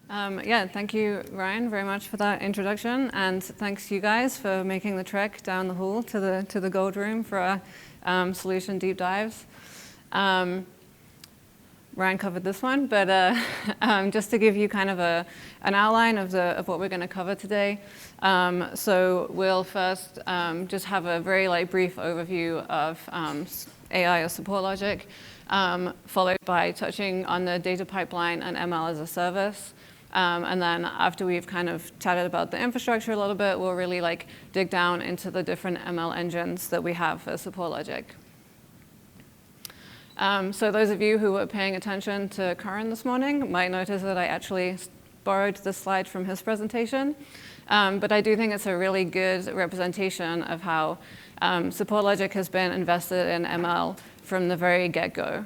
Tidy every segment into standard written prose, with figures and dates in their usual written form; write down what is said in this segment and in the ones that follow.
Yeah, thank you, Ryan, very much for that introduction, and thanks you guys for making the trek down the hall to the Gold Room for our solution deep dives. Ryan covered this one, but just to give you kind of an outline of what we're going to cover today. So we'll first just have a very brief overview of AI or SupportLogic, followed by touching on the data pipeline and ML as a service. And then after we've kind of chatted about the infrastructure a little bit, we'll really dig down into the different ML engines that we have for SupportLogic. So those of you who were paying attention to Karan this morning might notice that I actually borrowed this slide from his presentation. But I do think it's a really good representation of how SupportLogic has been invested in ML from the very get-go.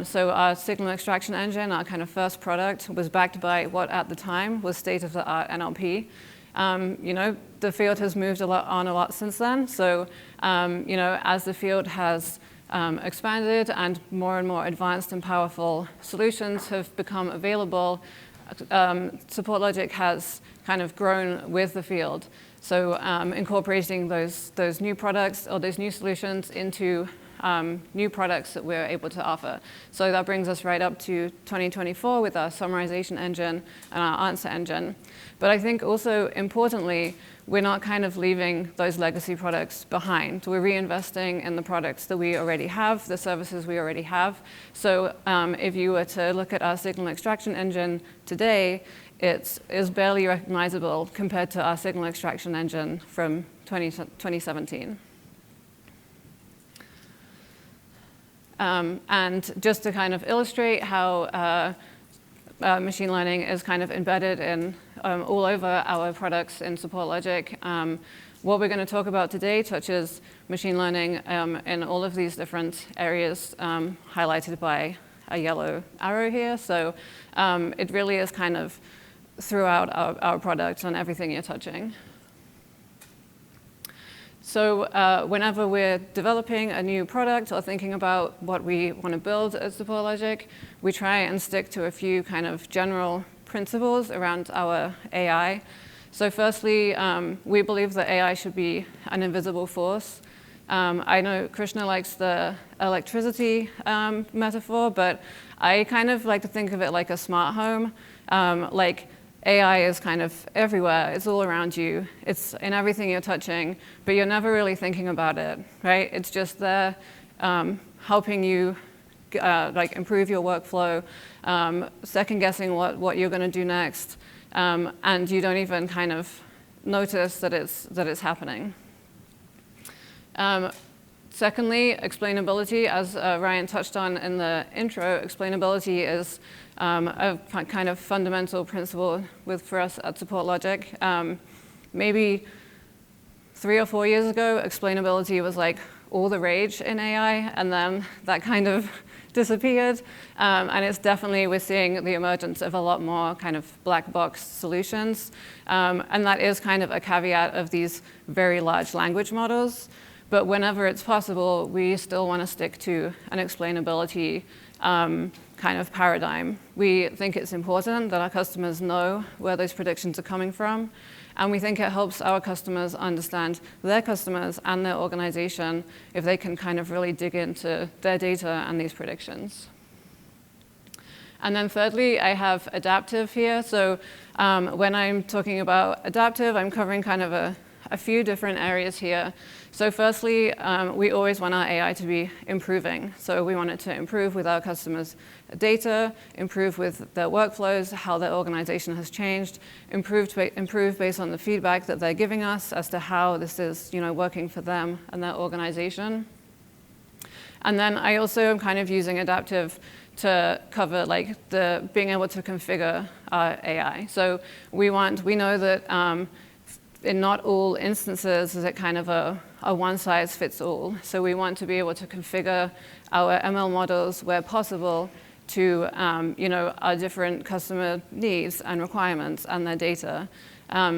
So our signal extraction engine, our kind of first product, was backed by what at the time was state-of-the-art NLP. The field has moved a lot since then. So as the field has expanded and more advanced and powerful solutions have become available, SupportLogic has kind of grown with the field. So incorporating those new products or those new solutions into new products that we're able to offer. So that brings us right up to 2024 with our summarization engine and our answer engine. But I think also importantly, we're not kind of leaving those legacy products behind. We're reinvesting in the products that we already have, the services we already have. So if you were to look at our signal extraction engine today, it is barely recognizable compared to our signal extraction engine from 2017. And just to kind of illustrate how machine learning is kind of embedded in all over our products in SupportLogic, what we're going to talk about today touches machine learning in all of these different areas highlighted by a yellow arrow here. So it really is kind of throughout our product and everything you're touching. So whenever we're developing a new product or thinking about what we want to build at SupportLogic, we try and stick to a few kind of general principles around our AI. So firstly, we believe that AI should be an invisible force. I know Krishna likes the electricity metaphor, but I kind of like to think of it like a smart home. AI is kind of everywhere. It's all around you. It's in everything you're touching, but you're never really thinking about it, right? It's just there helping you improve your workflow, second guessing what you're going to do next, and you don't even kind of notice that it's happening. Secondly, explainability, as Ryan touched on in the intro, explainability is a kind of fundamental principle for us at SupportLogic. Maybe 3 or 4 years ago, explainability was all the rage in AI, and then that kind of disappeared. And it's definitely, we're seeing the emergence of a lot more kind of black box solutions. And that is kind of a caveat of these very large language models. But whenever it's possible, we still want to stick to an explainability kind of paradigm. We think it's important that our customers know where those predictions are coming from. And we think it helps our customers understand their customers and their organization if they can kind of really dig into their data and these predictions. And then thirdly, I have adaptive here. So when I'm talking about adaptive, I'm covering kind of a few different areas here. So firstly, we always want our AI to be improving. So we want it to improve with our customers' data, improve with their workflows, how their organization has changed, improve based on the feedback that they're giving us as to how this is working for them and their organization. And then I also am kind of using adaptive to cover the being able to configure our AI. So we know that in not all instances is it kind of a one-size-fits-all. So we want to be able to configure our ML models where possible to our different customer needs and requirements and their data.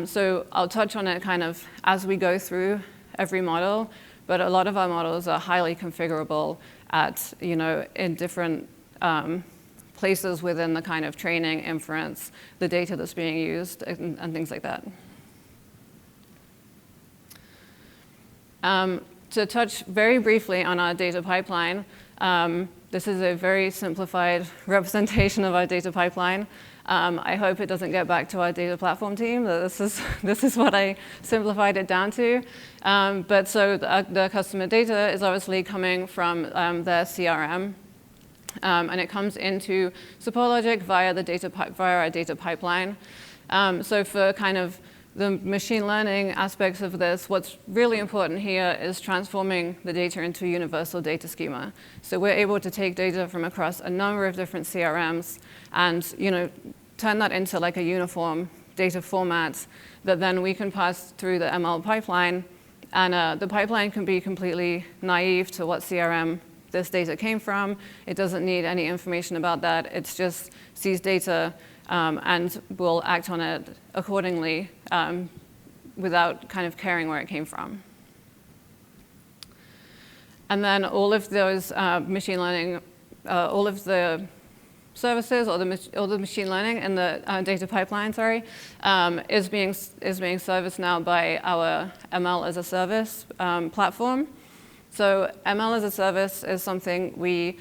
So I'll touch on it kind of as we go through every model, but a lot of our models are highly configurable at in different places within the kind of training, inference, the data that's being used, and things like that. To touch very briefly on our data pipeline, this is a very simplified representation of our data pipeline. I hope it doesn't get back to our data platform team. This is what I simplified it down to. But so the customer data is obviously coming from their CRM. And it comes into SupportLogic via our data pipeline. So for kind of the machine learning aspects of this, what's really important here is transforming the data into a universal data schema. So we're able to take data from across a number of different CRMs and turn that into like a uniform data format that then we can pass through the ML pipeline. And the pipeline can be completely naive to what CRM this data came from. It doesn't need any information about that. It just sees data and will act on it accordingly without kind of caring where it came from. And then all of those machine learning, all of the services or the machine learning in the data pipeline, is being serviced now by our ML as a service platform. So ML as a service is something we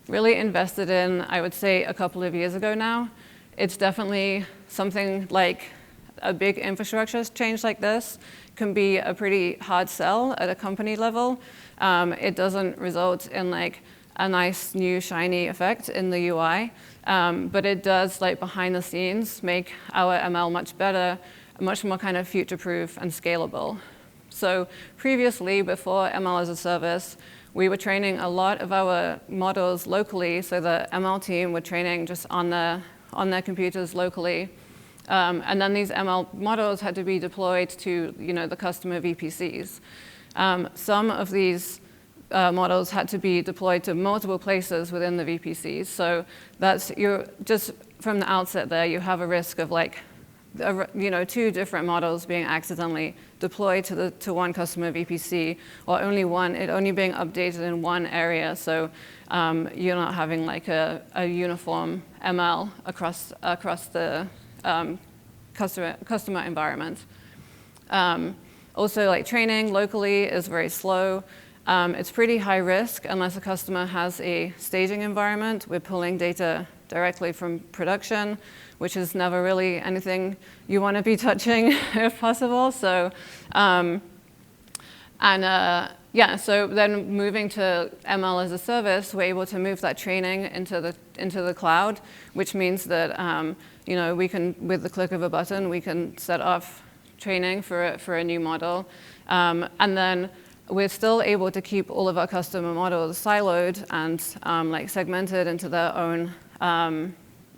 really invested in, I would say, a couple of years ago now. It's definitely something like a big infrastructure change like this can be a pretty hard sell at a company level. It doesn't result in like a nice new shiny effect in the UI, but it does, like behind the scenes, make our ML much better, much more kind of future-proof and scalable. So previously, before ML as a service, we were training a lot of our models locally, so the ML team were training just on their computers locally. And then these ML models had to be deployed to the customer VPCs. Some of these models had to be deployed to multiple places within the VPCs. So you're just from the outset there, you have a risk of like, two different models being accidentally deployed to one customer VPC, or it only being updated in one area. So you're not having like a uniform ML across the customer environment. Also, like training locally is very slow. It's pretty high risk unless a customer has a staging environment. We're pulling data directly from production, which is never really anything you want to be touching if possible. So, so then moving to ML as a service, we're able to move that training into the cloud, which means that we can, with the click of a button, we can set off training for a new model, and then we're still able to keep all of our customer models siloed and like segmented into their own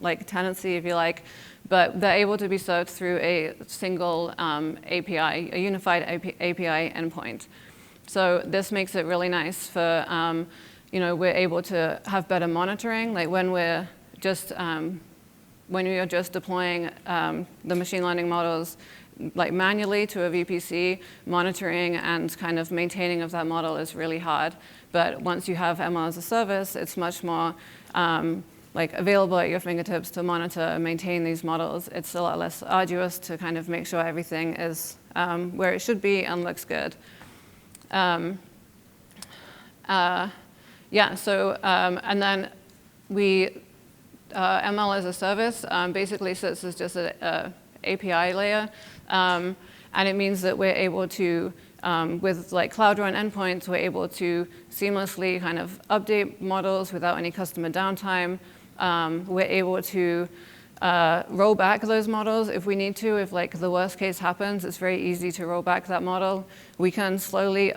like tenancy, if you like, but they're able to be served through a single API, a unified API endpoint. So this makes it really nice for, we're able to have better monitoring, like when we are just deploying the machine learning models like manually to a VPC, monitoring and kind of maintaining of that model is really hard. But once you have ML as a service, it's much more like available at your fingertips to monitor and maintain these models. It's a lot less arduous to kind of make sure everything is where it should be and looks good. And then ML as a service basically sits as just an API layer, and it means that we're able to, with like Cloud Run endpoints, we're able to seamlessly kind of update models without any customer downtime. We're able to roll back those models if we need to. If like the worst case happens, it's very easy to roll back that model. We can slowly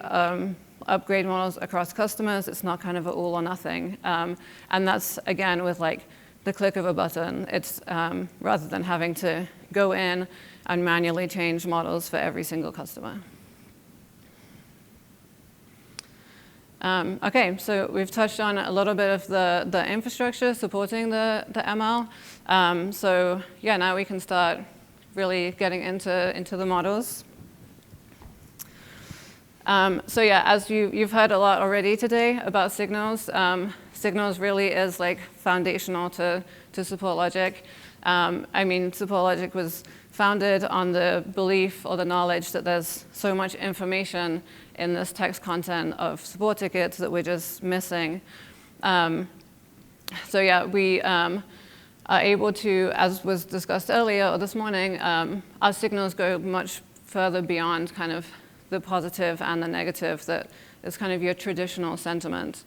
upgrade models across customers. It's not kind of an all or nothing. And that's, again, with like the click of a button. It's rather than having to go in and manually change models for every single customer. Okay, so we've touched on a little bit of the infrastructure supporting the ML. So yeah, now we can start really getting into the models. So yeah, as you've heard a lot already today about signals. signals really is like foundational to SupportLogic. I mean, SupportLogic was founded on the belief or the knowledge that there's so much information in this text content of support tickets that we're just missing. So yeah, we are able to, as was discussed earlier or this morning, our signals go much further beyond kind of the positive and the negative that is kind of your traditional sentiment.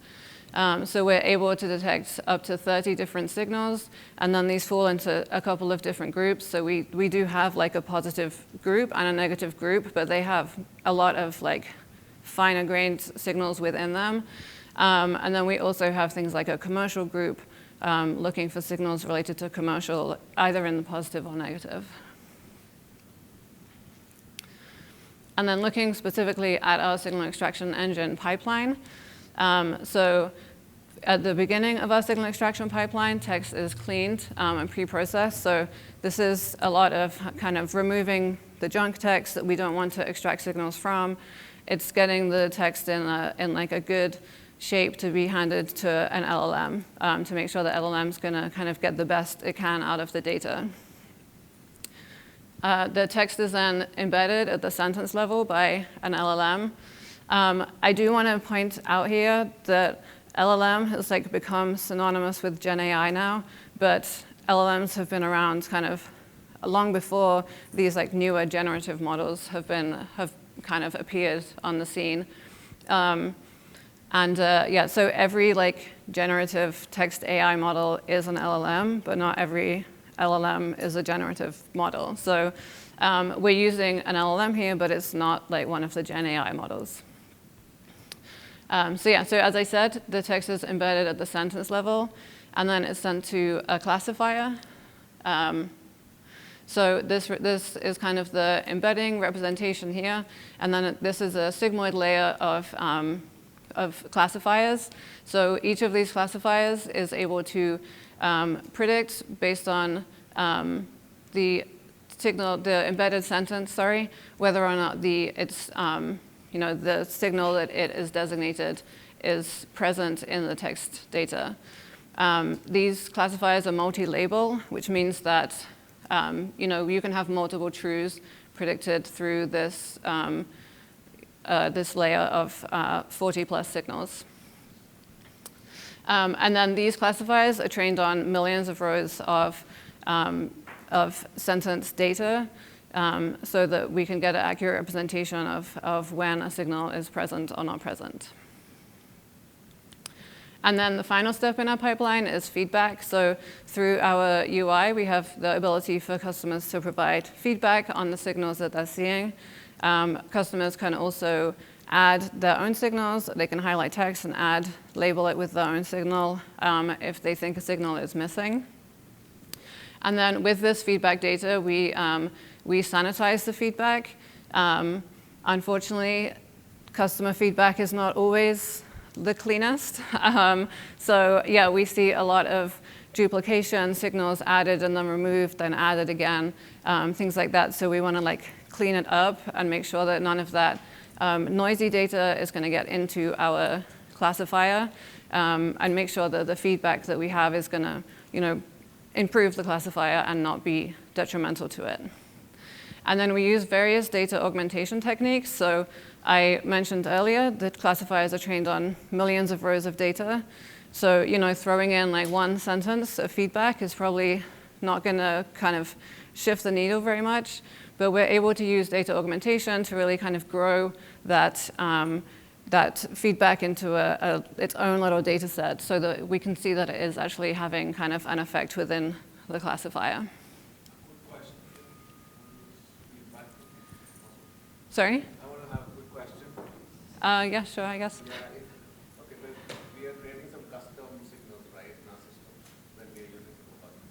So we're able to detect up to 30 different signals, and then these fall into a couple of different groups. So we do have like a positive group and a negative group, but they have a lot of like finer grained signals within them. And then we also have things like a commercial group looking for signals related to commercial, either in the positive or negative. And then looking specifically at our signal extraction engine pipeline. So at the beginning of our signal extraction pipeline, text is cleaned and pre-processed. So this is a lot of kind of removing the junk text that we don't want to extract signals from. It's getting the text in like a good shape to be handed to an LLM to make sure the LLM's going to kind of get the best it can out of the data. The text is then embedded at the sentence level by an LLM. I do want to point out here that LLM has like become synonymous with Gen AI now, but LLMs have been around kind of long before these like newer generative models have kind of appeared on the scene. Yeah, so every like generative text AI model is an LLM, but not every LLM is a generative model. So we're using an LLM here, but it's not like one of the Gen AI models. So yeah, so as I said, the text is embedded at the sentence level, and then it's sent to a classifier. So this is kind of the embedding representation here, and then this is a sigmoid layer of classifiers. So each of these classifiers is able to predict based on the signal, the embedded sentence, whether or not the signal that it is designated is present in the text data. These classifiers are multi-label, which means that you can have multiple truths predicted through this this layer of 40 plus signals. And then these classifiers are trained on millions of rows of sentence data so that we can get an accurate representation of when a signal is present or not present. And then the final step in our pipeline is feedback. So through our UI, we have the ability for customers to provide feedback on the signals that they're seeing. Customers can also add their own signals. They can highlight text and label it with their own signal if they think a signal is missing. And then with this feedback data, we sanitize the feedback. Unfortunately, customer feedback is not always the cleanest. So yeah, we see a lot of duplication, signals added and then removed, then added again, things like that. So we want to like clean it up and make sure that none of that noisy data is going to get into our classifier, and make sure that the feedback that we have is going to, improve the classifier and not be detrimental to it. And then we use various data augmentation techniques. So I mentioned earlier that classifiers are trained on millions of rows of data. So, throwing in like one sentence of feedback is probably not going to kind of shift the needle very much. But we're able to use data augmentation to really kind of grow that feedback into its own little data set so that we can see that it is actually having kind of an effect within the classifier. Sorry? I want to have a quick question. Yeah, sure, I guess. Yeah, we are creating some custom signals, right, in our system when we are using SupportLogic.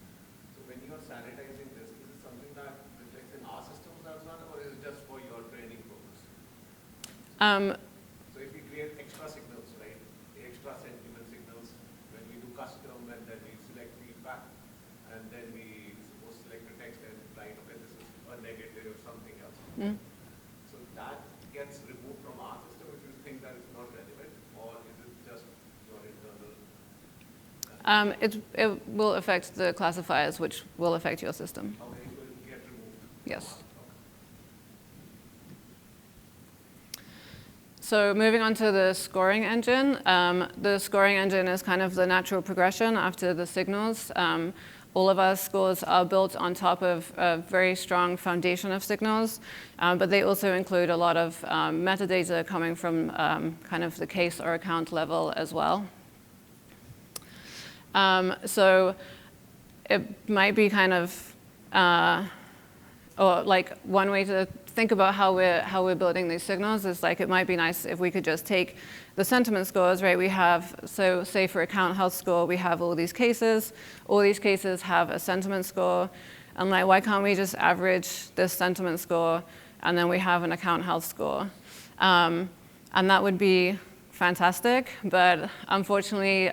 So when you are sanitizing this, is it something that reflects in our systems as well, or is it just for your training purpose? So if we create extra signals, right, extra sentiment signals, when we do custom and then we select feedback, and then we suppose select the text and write, okay, this is a negative or something else. Mm. So that gets removed from our system if you think that it's not relevant, or is it just your internal It will affect the classifiers, which will affect your system. Okay, it will get removed. Yes. So moving on to the scoring engine. The scoring engine is kind of the natural progression after the signals. All of our scores are built on top of a very strong foundation of signals, but they also include a lot of metadata coming from kind of the case or account level as well. So it might be kind of, or like one way to think about how we're building these signals is like it might be nice if we could just take the sentiment scores, right? We have, so say for account health score, we have all these cases. All these cases have a sentiment score. And like, why can't we just average this sentiment score and then we have an account health score? And that would be fantastic, but unfortunately,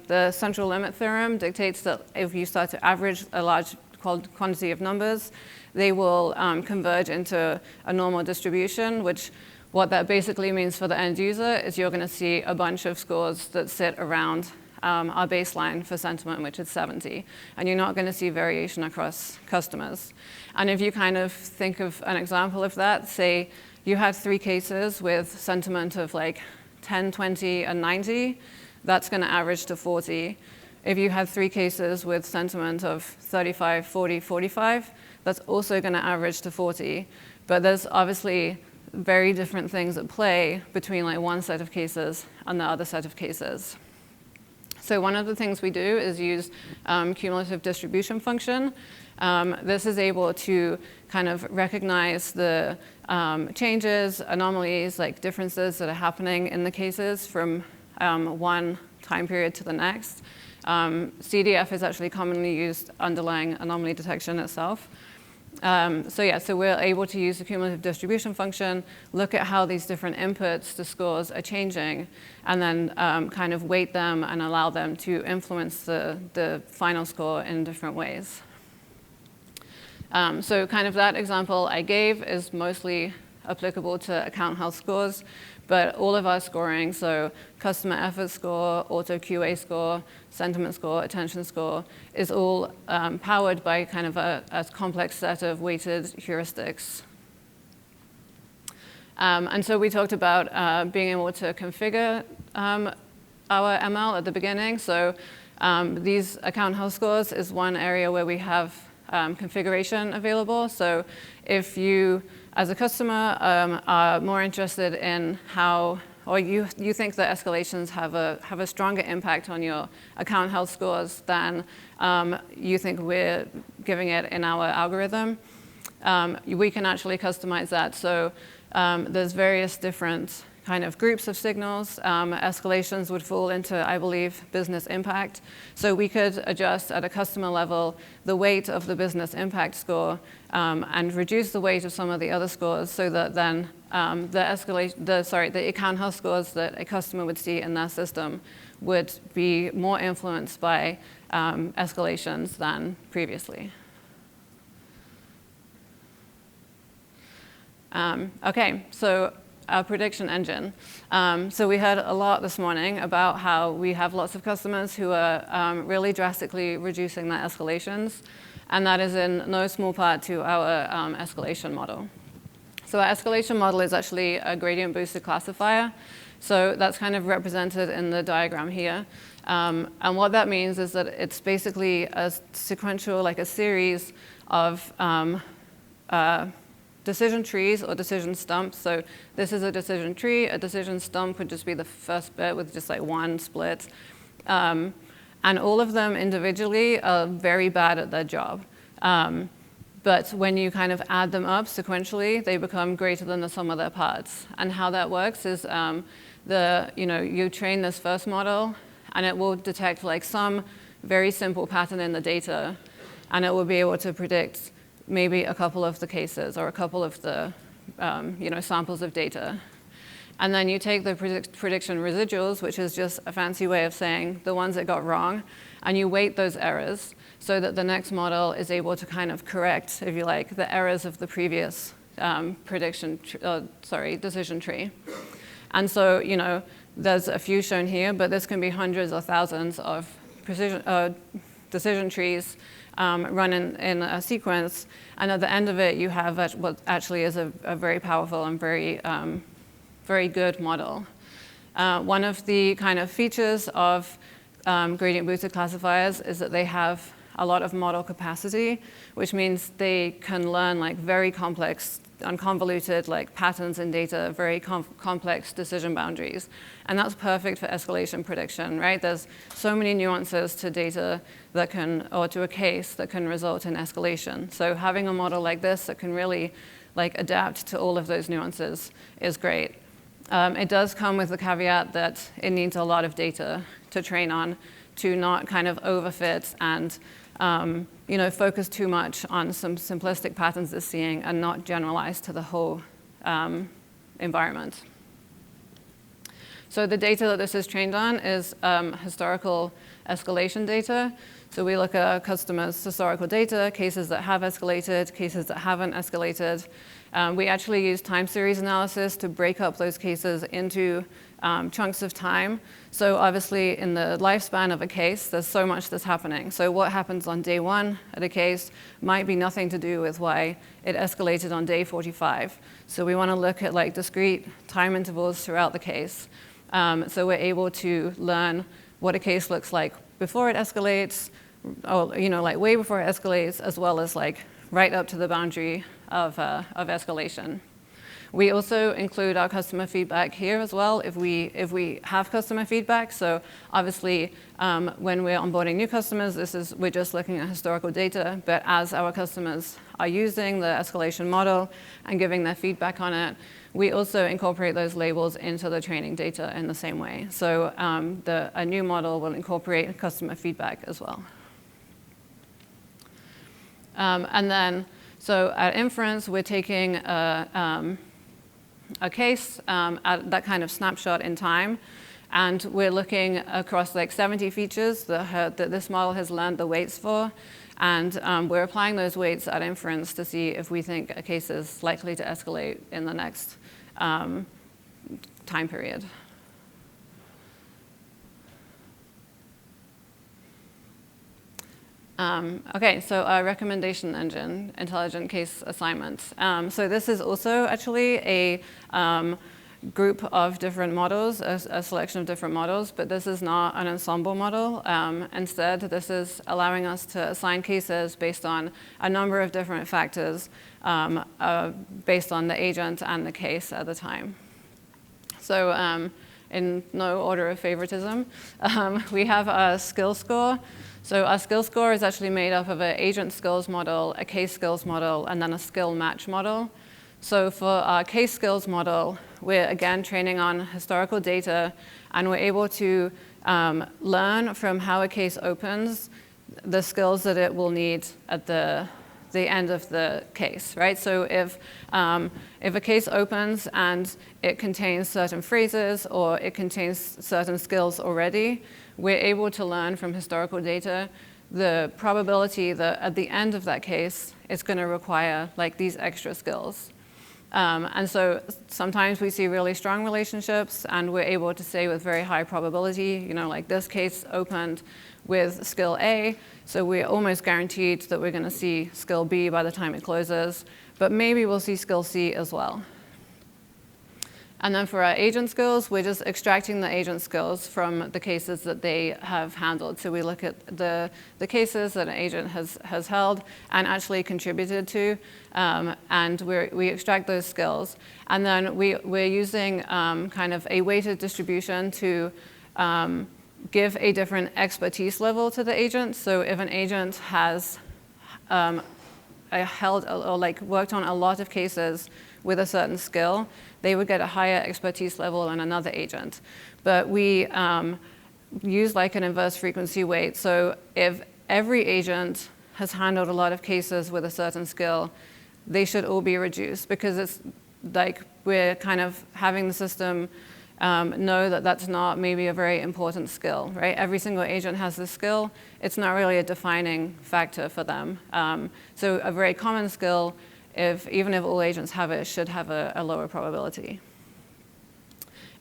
the central limit theorem dictates that if you start to average a large quantity of numbers, they will converge into a normal distribution, which what that basically means for the end user is you're going to see a bunch of scores that sit around our baseline for sentiment, which is 70. And you're not going to see variation across customers. And if you kind of think of an example of that, say you had 3 cases with sentiment of like 10, 20, and 90, that's going to average to 40. If you had 3 cases with sentiment of 35, 40, 45, that's also going to average to 40. But there's obviously very different things at play between like one set of cases and the other set of cases. So one of the things we do is use cumulative distribution function. This is able to kind of recognize the changes, anomalies, like differences that are happening in the cases from one time period to the next. CDF is actually commonly used underlying anomaly detection itself. So we're able to use the cumulative distribution function, look at how these different inputs to scores are changing, and then kind of weight them and allow them to influence the final score in different ways. So kind of that example I gave is mostly applicable to account health scores, but all of our scoring, so customer effort score, auto QA score, sentiment score, attention score, is all powered by kind of a complex set of weighted heuristics. And so we talked about being able to configure our ML at the beginning. So these account health scores is one area where we have configuration available. So if you, as a customer, are more interested in how, or you think that escalations have a stronger impact on your account health scores than you think we're giving it in our algorithm, we can actually customize that. So there's various different kind of groups of signals. Escalations would fall into, I believe, business impact. So we could adjust at a customer level the weight of the business impact score and reduce the weight of some of the other scores so that then the account health scores that a customer would see in their system would be more influenced by escalations than previously. Okay, so our prediction engine. So we heard a lot this morning about how we have lots of customers who are really drastically reducing their escalations, and that is in no small part to our escalation model. So our escalation model is actually a gradient boosted classifier. So that's kind of represented in the diagram here. And what that means is that it's basically a sequential, like a series of decision trees or decision stumps. So this is a decision tree. A decision stump would just be the first bit with just like one split. And all of them individually are very bad at their job. But when you kind of add them up sequentially, they become greater than the sum of their parts. And how that works is you train this first model, and it will detect like some very simple pattern in the data, and it will be able to predict maybe a couple of the cases or a couple of the samples of data. And then you take the prediction residuals, which is just a fancy way of saying the ones that got wrong, and you weight those errors so that the next model is able to kind of correct, if you like, the errors of the previous decision tree. And so, there's a few shown here, but this can be hundreds or thousands of decision trees run in a sequence, and at the end of it, you have what actually is a very powerful and very good model. One of the kind of features of gradient boosted classifiers is that they have a lot of model capacity, which means they can learn like very complex, unconvoluted like patterns in data, very complex decision boundaries. And that's perfect for escalation prediction, right? There's so many nuances to data that can, or to a case that can result in escalation. So having a model like this that can really like adapt to all of those nuances is great. It does come with the caveat that it needs a lot of data to train on to not kind of overfit and focus too much on some simplistic patterns it's seeing and not generalize to the whole environment. So the data that this is trained on is historical escalation data. So we look at our customers' historical data, cases that have escalated, cases that haven't escalated. We actually use time series analysis to break up those cases into chunks of time. So obviously in the lifespan of a case, there's so much that's happening. So what happens on day 1 at a case might be nothing to do with why it escalated on day 45. So we want to look at like discrete time intervals throughout the case. So we're able to learn what a case looks like before it escalates, or like way before it escalates, as well as like right up to the boundary of escalation. We also include our customer feedback here as well if we have customer feedback. So obviously, when we're onboarding new customers, we're just looking at historical data. But as our customers are using the escalation model and giving their feedback on it, we also incorporate those labels into the training data in the same way. So a new model will incorporate customer feedback as well. And then, so at inference, we're taking a case at that kind of snapshot in time, and we're looking across like 70 features that this model has learned the weights for, and we're applying those weights at inference to see if we think a case is likely to escalate in the next time period. Okay, so our recommendation engine, intelligent case assignment. So this is also actually a group of different models, a selection of different models, but this is not an ensemble model. Instead, this is allowing us to assign cases based on a number of different factors based on the agent and the case at the time. So in no order of favoritism, we have a skill score. So our skill score is actually made up of an agent skills model, a case skills model, and then a skill match model. So for our case skills model, we're again training on historical data, and we're able to learn from how a case opens the skills that it will need at the end of the case, right? So if a case opens and it contains certain phrases or it contains certain skills already, we're able to learn from historical data the probability that at the end of that case, it's going to require like these extra skills. And so sometimes we see really strong relationships, and we're able to say with very high probability, like this case opened with skill A, so we're almost guaranteed that we're going to see skill B by the time it closes, but maybe we'll see skill C as well. And then for our agent skills, we're just extracting the agent skills from the cases that they have handled. So we look at the cases that an agent has held and actually contributed to, and we extract those skills. And then we're using kind of a weighted distribution to give a different expertise level to the agent. So if an agent has held or like worked on a lot of cases with a certain skill, they would get a higher expertise level than another agent. But we use like an inverse frequency weight. So if every agent has handled a lot of cases with a certain skill, they should all be reduced, because it's like we're kind of having the system know that that's not maybe a very important skill, right? Every single agent has this skill. It's not really a defining factor for them. So a very common skill, even if all agents have it, should have a lower probability.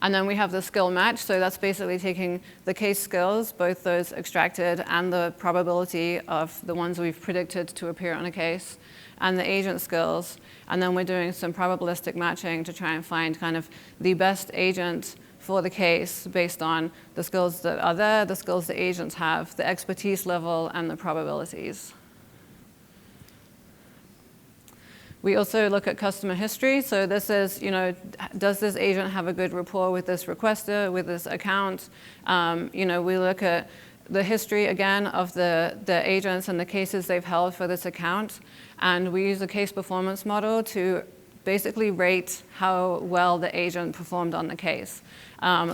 And then we have the skill match, so that's basically taking the case skills, both those extracted and the probability of the ones we've predicted to appear on a case, and the agent skills, and then we're doing some probabilistic matching to try and find kind of the best agent for the case based on the skills that are there, the skills the agents have, the expertise level, and the probabilities. We also look at customer history. So this is, does this agent have a good rapport with this requester, with this account? We look at the history, again, of the agents and the cases they've held for this account. And we use a case performance model to basically rate how well the agent performed on the case.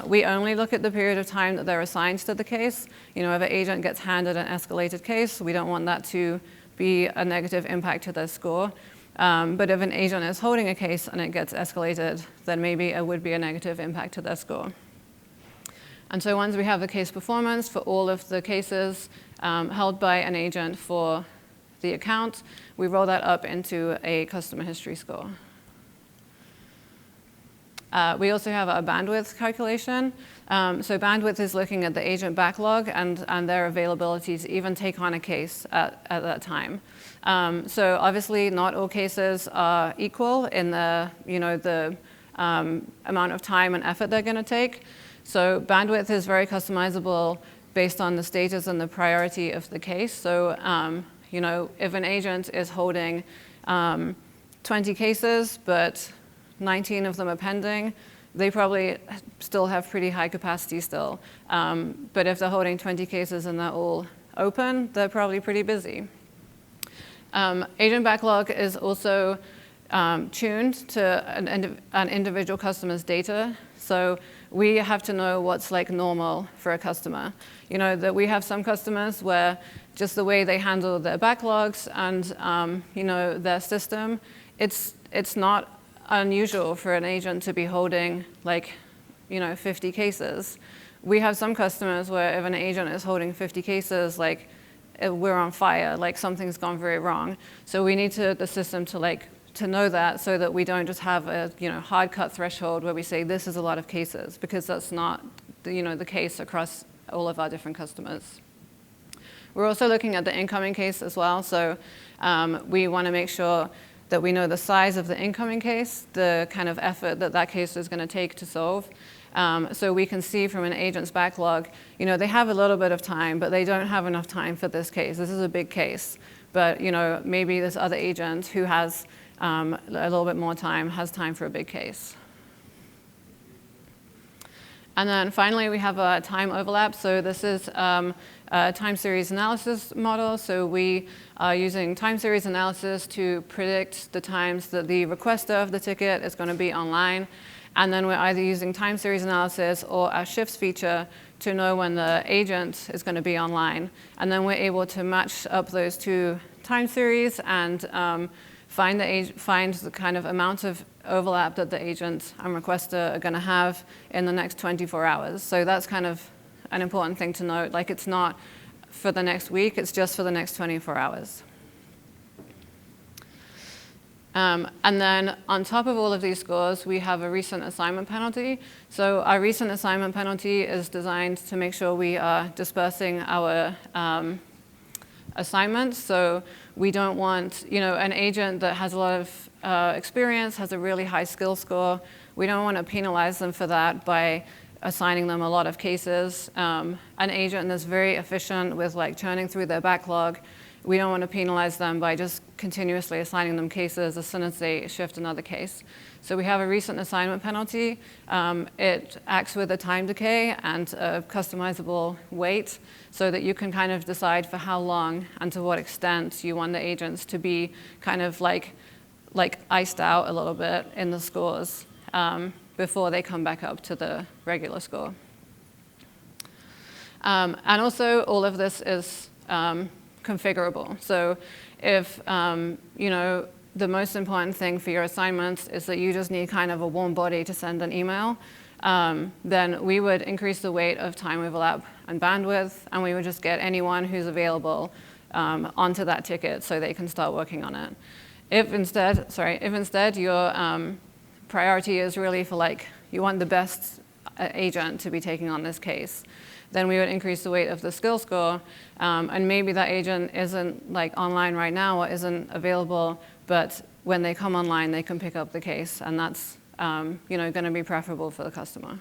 We only look at the period of time that they're assigned to the case. If an agent gets handed an escalated case, we don't want that to be a negative impact to their score. But if an agent is holding a case and it gets escalated, then maybe it would be a negative impact to their score. And so once we have the case performance for all of the cases held by an agent for the account, we roll that up into a customer history score. We also have a bandwidth calculation. So bandwidth is looking at the agent backlog and their availability to even take on a case at that time. So obviously, not all cases are equal in the amount of time and effort they're going to take. So bandwidth is very customizable based on the status and the priority of the case. So if an agent is holding 20 cases, but 19 of them are pending, they probably still have pretty high capacity still. But if they're holding 20 cases and they're all open, they're probably pretty busy. Agent backlog is also tuned to an individual customer's data. So we have to know what's like normal for a customer. That we have some customers where just the way they handle their backlogs and their system, it's not unusual for an agent to be holding 50 cases. We have some customers where if an agent is holding 50 cases, we're on fire, something's gone very wrong. So we need the system to know that, so that we don't just have a hard cut threshold where we say this is a lot of cases, because that's not the case across all of our different customers. We're also looking at the incoming case as well. So we want to make sure that we know the size of the incoming case, the kind of effort that case is going to take to solve. So we can see from an agent's backlog, they have a little bit of time, but they don't have enough time for this case. This is a big case. But maybe this other agent who has a little bit more time has time for a big case. And then finally, we have a time overlap. So this is a time series analysis model. So we are using time series analysis to predict the times that the requester of the ticket is going to be online. And then we're either using time series analysis or our shifts feature to know when the agent is going to be online. And then we're able to match up those two time series and find the kind of amount of overlap that the agent and requester are going to have in the next 24 hours. So that's kind of an important thing to note. It's not for the next week, it's just for the next 24 hours. And then on top of all of these scores, we have a recent assignment penalty. So our recent assignment penalty is designed to make sure we are dispersing our assignments. So we don't want, an agent that has a lot of experience, has a really high skill score. We don't want to penalize them for that by assigning them a lot of cases. An agent that's very efficient with churning through their backlog, we don't want to penalize them by just continuously assigning them cases as soon as they shift another case. So we have a recent assignment penalty. It acts with a time decay and a customizable weight so that you can kind of decide for how long and to what extent you want the agents to be kind of like iced out a little bit in the scores before they come back up to the regular score. And also, all of this is configurable. So if the most important thing for your assignments is that you just need kind of a warm body to send an email, then we would increase the weight of time overlap and bandwidth, and we would just get anyone who's available onto that ticket so they can start working on it. If instead your priority is really for you want the best agent to be taking on this case. Then we would increase the weight of the skill score, and maybe that agent isn't like online right now or isn't available, but when they come online, they can pick up the case, and that's going to be preferable for the customer.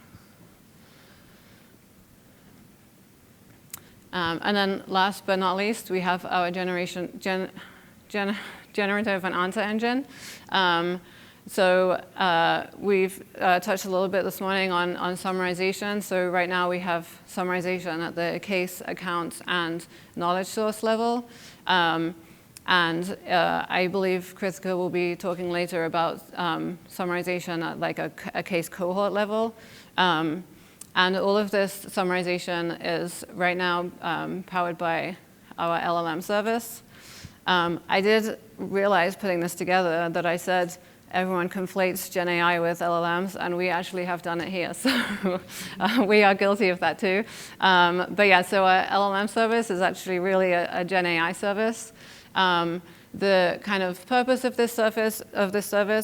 And then last but not least, we have our generative and answer engine. So we've touched a little bit this morning on summarization. So right now we have summarization at the case, account, and knowledge source level. And I believe Kritika will be talking later about summarization at like a case cohort level. And all of this summarization is right now powered by our LLM service. I did realize putting this together that I said everyone conflates Gen AI with LLMs, and we actually have done it here. So we are guilty of that too. But yeah, so our LLM service is actually really a Gen AI service. The kind of purpose of this service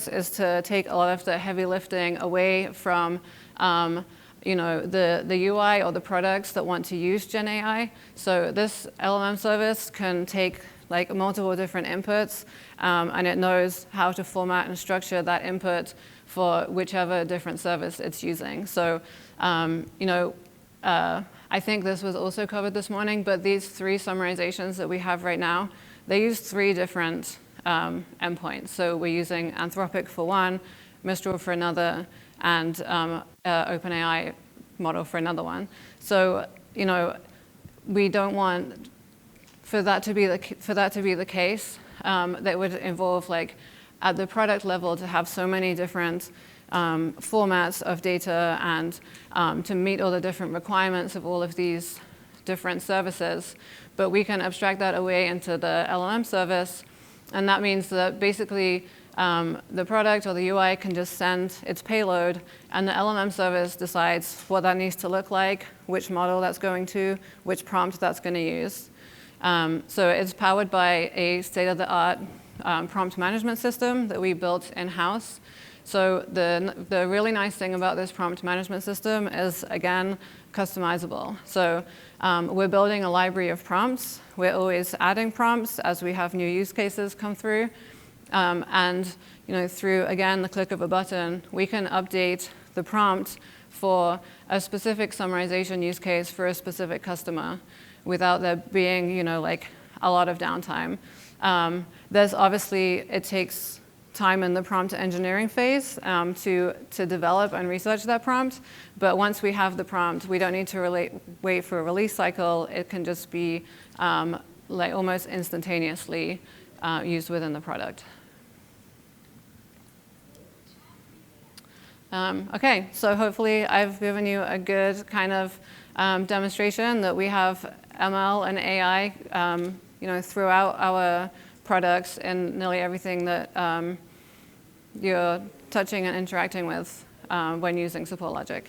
is to take a lot of the heavy lifting away from the UI or the products that want to use Gen AI. So this LLM service can take like multiple different inputs, and it knows how to format and structure that input for whichever different service it's using. So, I think this was also covered this morning, but these 3 summarizations that we have right now, they use 3 different endpoints. So we're using Anthropic for one, Mistral for another, and OpenAI model for another one. So, we don't want for that to be the case. That would involve, like, at the product level, to have so many different formats of data and to meet all the different requirements of all of these different services. But we can abstract that away into the LLM service, and that means that basically the product or the UI can just send its payload, and the LLM service decides what that needs to look like, which model that's going to, which prompt that's going to use. So it's powered by a state-of-the-art prompt management system that we built in-house. So the really nice thing about this prompt management system is, again, customizable. So we're building a library of prompts. We're always adding prompts as we have new use cases come through. And through, again, the click of a button, we can update the prompt for a specific summarization use case for a specific customer without there being, like a lot of downtime. There's obviously, it takes time in the prompt engineering phase to develop and research that prompt. But once we have the prompt, we don't need to wait for a release cycle. It can just be like almost instantaneously used within the product. Okay, so hopefully I've given you a good kind of demonstration that we have ML and AI throughout our products and nearly everything that you're touching and interacting with when using SupportLogic.